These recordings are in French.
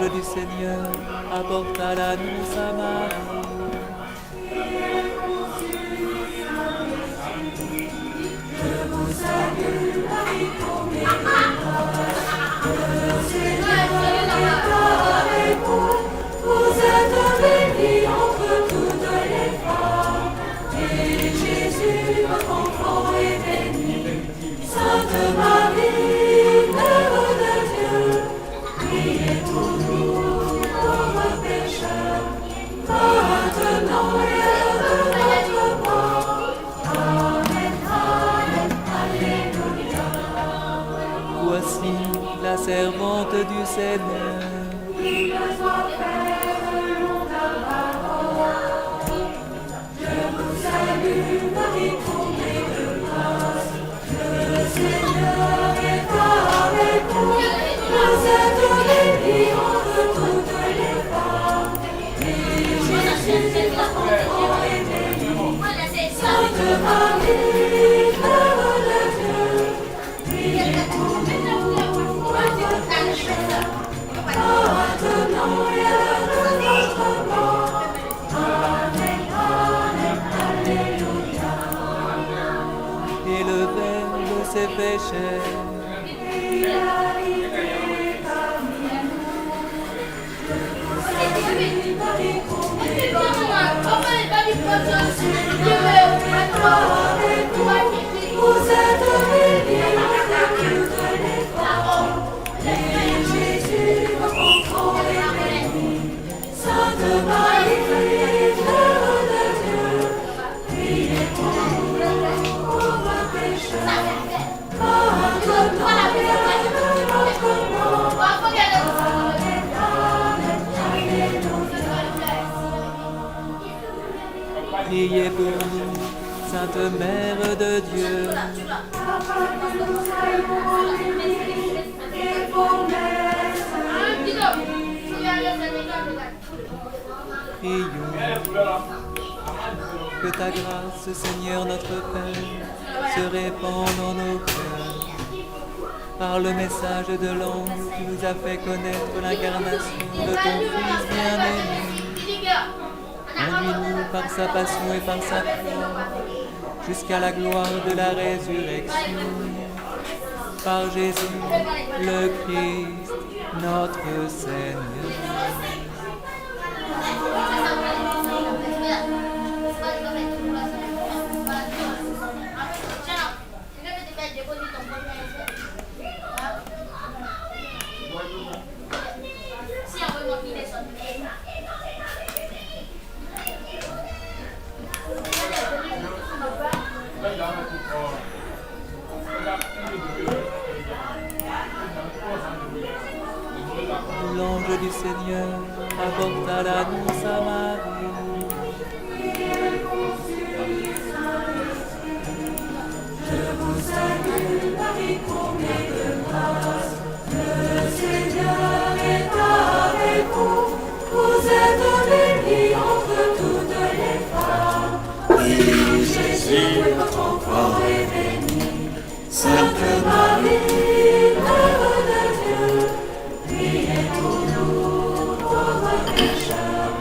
l'ange du Seigneur apporta l'annonce à Marie. Vous êtes bénie entre toutes les femmes, et Jésus, votre enfant, est béni. Sainte Marie, Mère de Dieu, priez pour nous, pauvres pécheurs, maintenant et à l'heure de notre mort. Amen, Amen, Alléluia. Voici la servante du Seigneur. Il me soit fait selon ta parole. Je vous salue, Marie, comblée de grâce. Le Seigneur est avec vous. Vous êtes bénie entre toutes les femmes. Et Jésus, votre enfant, est béni. Sainte Marie, Mère de Dieu, priez pour nous, pauvres pécheurs, maintenant et à l'heure de notre mort. Amen, Amen, Alléluia. Et le Verbe s'est fait chair. Il a été parmi nous. Je vous salue, Marie, comblée de grâce. Le Seigneur est avec vous. Vous êtes bénie entre toutes les femmes. Et Jésus, votre enfant, est béni. Sainte Marie, Mère de Dieu, priez pour nous, pauvres pécheurs, maintenant et à l'heure de notre mort. Amen, Amen, Alléluia. Priez pour nous, Sainte Mère de Dieu. Papa, nous allons et promesses. Prions. Que ta grâce, Seigneur notre Père, se répande en nos cœurs. Par le message de l'ange qui nous a fait connaître l'incarnation de ton Fils bien-aimé. Conduis-nous par sa passion et par sa croix jusqu'à la gloire de la résurrection. Par Jésus, le Christ, notre Seigneur. L'ange du Seigneur apporta l'annonce à Marie. Je vous salue, Marie, comblée de grâce. Le Seigneur est avec vous. Vous êtes bénie entre toutes les femmes. Et Jésus, votre enfant, est béni. Sainte Marie, Mère de Dieu, priez pour nous, pauvres pécheurs,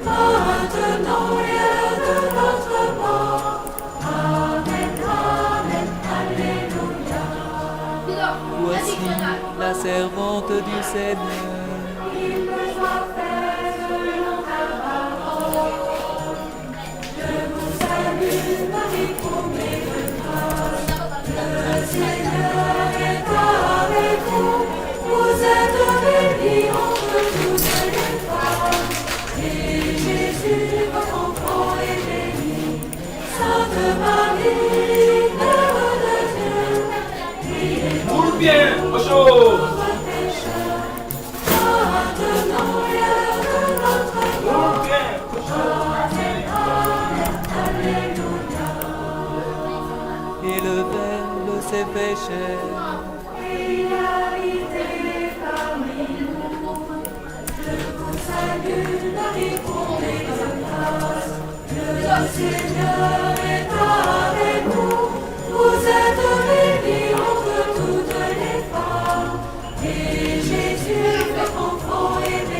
maintenant et à l'heure de notre mort. Amen, Amen, Alléluia. Voici la servante du Seigneur. Il me soit fait selon ta parole. Je vous salue, Marie, comblée de grâce. Le Seigneur est avec vous. Vous êtes bénie entre toutes les femmes. Et Jésus, votre enfant, est béni. Sainte Marie, Mère de Dieu, priez pour nous, pauvres pécheurs, maintenant et à l'heure de notre mort. Amen, Amen, Alléluia. Et le Verbe s'est fait chair. Il a été parmi nous. Je vous salue, Marie, comblée de grâce. Le Seigneur est avec vous. Vous êtes bénie entre toutes les femmes. Et Jésus, votre enfant, est béni.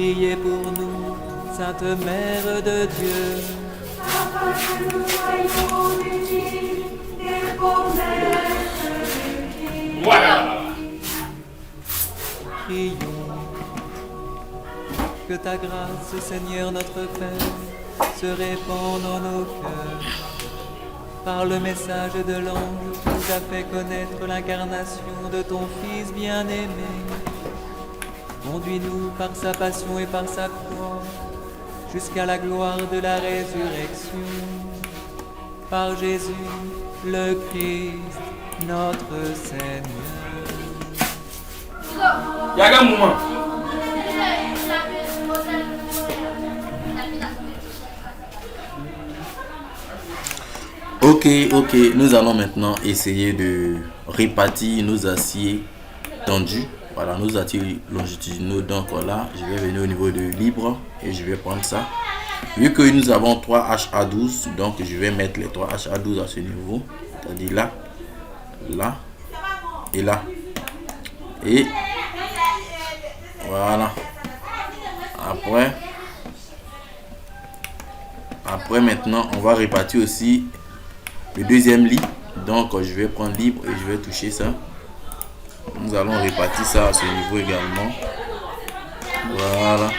Priez pour nous, Sainte Mère de Dieu. afin que nous soyons unis des promesses de Christ. Prions. Que ta grâce, Seigneur notre Père, se répande en nos cœurs. Par le message de l'ange, tu nous as fait connaître l'incarnation de ton Fils bien-aimé. Conduis-nous par sa passion et par sa croix, jusqu'à la gloire de la résurrection. Par Jésus, le Christ, notre Seigneur. Yaga moment. Ok, nous allons maintenant essayer de répartir nos aciers tendus. Voilà, nos aciers longitudinaux. Donc là, je vais venir au niveau de libre et je vais prendre ça. Vu que nous avons 3 HA12, donc je vais mettre les 3 HA12 à ce niveau. C'est-à-dire là, là et là. Et voilà. Après maintenant, on va répartir aussi le deuxième lit. Donc je vais prendre libre et je vais toucher ça. Nous allons répartir ça à ce niveau également. Voilà.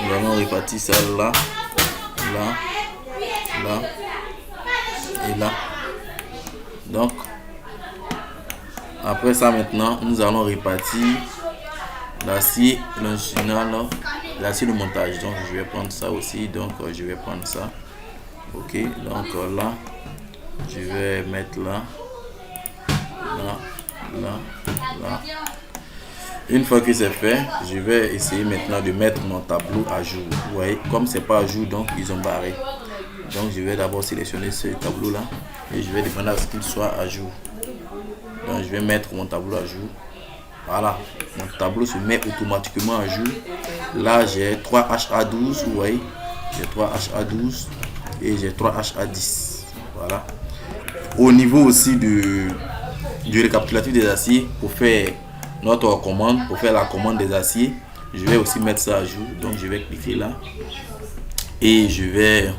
Nous allons répartir ça là, là, là et là. Donc après ça maintenant, nous allons répartir l'acier longitudinal, l'acier de montage. Donc je vais prendre ça aussi. Donc je vais prendre ça. Ok, donc là je vais mettre là, là. Une fois que c'est fait, je vais essayer maintenant de mettre mon tableau à jour. Vous voyez, comme c'est pas à jour, donc ils ont barré. Donc je vais d'abord sélectionner ce tableau là et je vais demander à ce qu'il soit à jour. Donc je vais mettre mon tableau à jour. Voilà, mon tableau se met automatiquement à jour. Là j'ai 3 HA12, vous voyez, j'ai 3 HA12 et j'ai 3 HA10. Voilà. Au niveau aussi du récapitulatif des aciers, pour faire notre commande, pour faire la commande des aciers, je vais aussi mettre ça à jour. Donc je vais cliquer là et je vais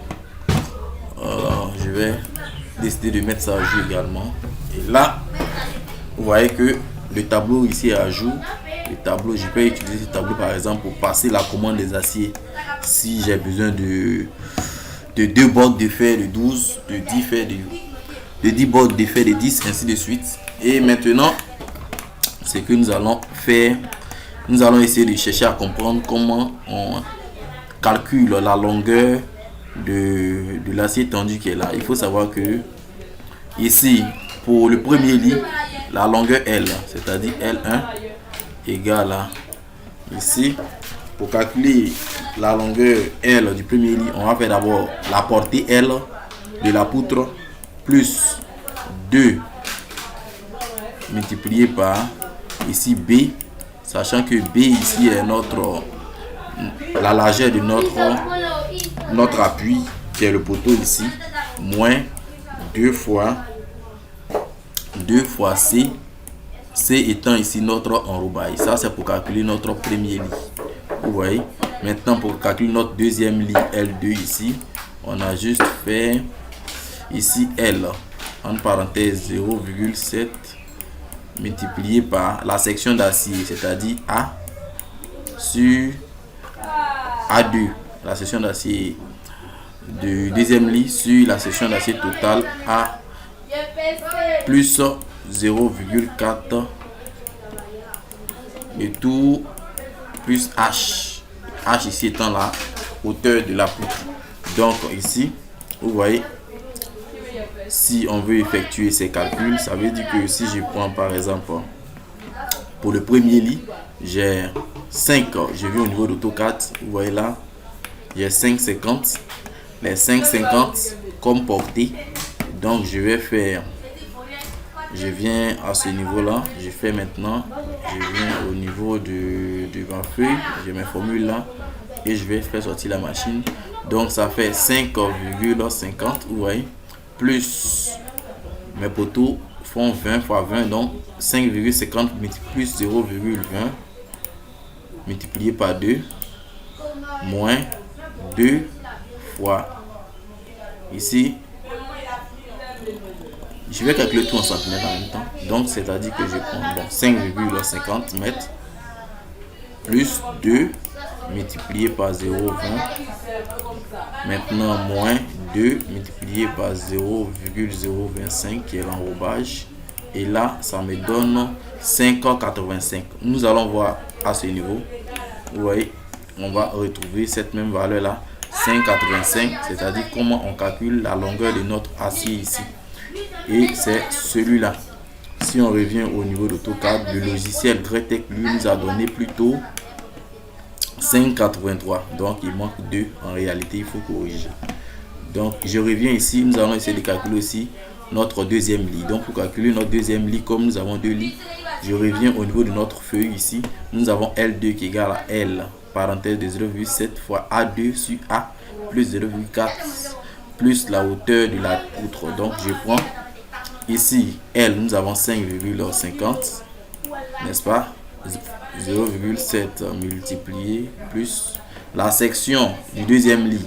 décider de mettre ça à jour également. Et là, vous voyez que le tableau ici est à jour. Le tableau, je peux utiliser ce tableau par exemple pour passer la commande des aciers. Si j'ai besoin de 2 bords de fer de 12, de 10 fer de 10 bords de fer de 10, ainsi de suite. Et maintenant, ce que nous allons faire, nous allons essayer de chercher à comprendre comment on calcule la longueur de l'acier tendu qui est là. Il faut savoir que ici, pour le premier lit, la longueur L, c'est-à-dire L1 égale à ici. Pour calculer la longueur L du premier lit, on va faire d'abord la portée L de la poutre plus 2 multiplié par ici B, sachant que B ici est la largeur de notre appui qui est le poteau ici, moins 2 fois C, C étant ici notre enrobaille. Ça c'est pour calculer notre premier lit. Vous voyez, maintenant pour calculer notre deuxième lit L2 ici, on a juste fait ici L en parenthèse 0,7 multiplié par la section d'acier, c'est-à-dire A sur A2, la section d'acier du deuxième lit sur la section d'acier totale A plus 0,4 et tout plus H. H ici étant la hauteur de la poutre. Donc ici, vous voyez, si on veut effectuer ces calculs, ça veut dire que si je prends par exemple pour le premier lit, j'ai 5, je vais au niveau d'AutoCAD, vous voyez là, j'ai 5,50, les 5,50 comme portée. Donc je vais faire, je viens à ce niveau là, je fais maintenant, je viens au niveau du feuille, j'ai mes formules là et je vais faire sortir la machine. Donc ça fait 5,50, vous voyez, plus mes poteaux font 20 fois 20, donc 5,50 plus 0,20 multiplié par 2 moins 2 fois ici. Je vais calculer tout en centimètres en même temps. Donc, c'est-à-dire que je prends 5,50 mètres plus 2 multiplié par 0,20. Maintenant, moins 2 multiplié par 0,025 qui est l'enrobage. Et là, ça me donne 5,85. Nous allons voir à ce niveau. Vous voyez, on va retrouver cette même valeur là, 5,85. C'est-à-dire comment on calcule la longueur de notre acier ici. Et c'est celui-là. Si on revient au niveau d'AutoCAD, le logiciel Greatech lui nous a donné plutôt 5,83. Donc il manque 2. En réalité, il faut corriger. Donc je reviens ici. Nous allons essayer de calculer aussi notre deuxième lit. Donc pour calculer notre deuxième lit, comme nous avons 2 lits, je reviens au niveau de notre feuille ici. Nous avons L2 qui est égal à L, parenthèse de 0,7 fois A2 sur A plus 0,4 plus la hauteur de la poutre. Donc je prends ici L, nous avons 5,50, n'est-ce pas, 0,7 multiplié plus la section du deuxième lit.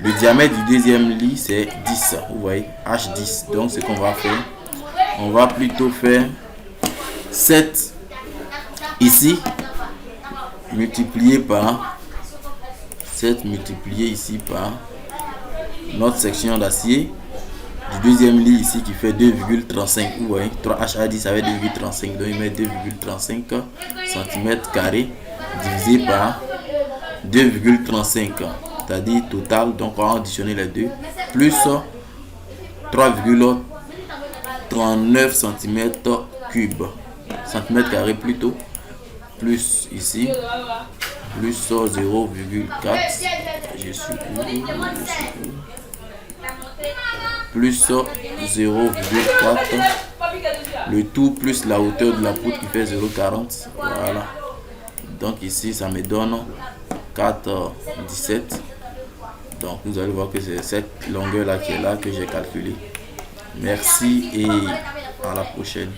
Le diamètre du deuxième lit c'est 10, vous voyez, H10. Donc ce qu'on va faire, on va plutôt faire 7 ici multiplié par 7 multiplié ici par notre section d'acier du deuxième lit ici qui fait 2,35. Vous voyez, 3H10 avec 2,35. Donc il met 2,35 cm² divisé par 2,35. C'est-à-dire total. Donc on va additionner les deux. Plus 3,39 cm3. Cm² plutôt. Plus ici. Plus 0,4. Je suis plus 0,4, le tout plus la hauteur de la poutre qui fait 0,40. Voilà. Donc ici ça me donne 4,17. Donc vous allez voir que c'est cette longueur là qui est là que j'ai calculé. Merci et à la prochaine.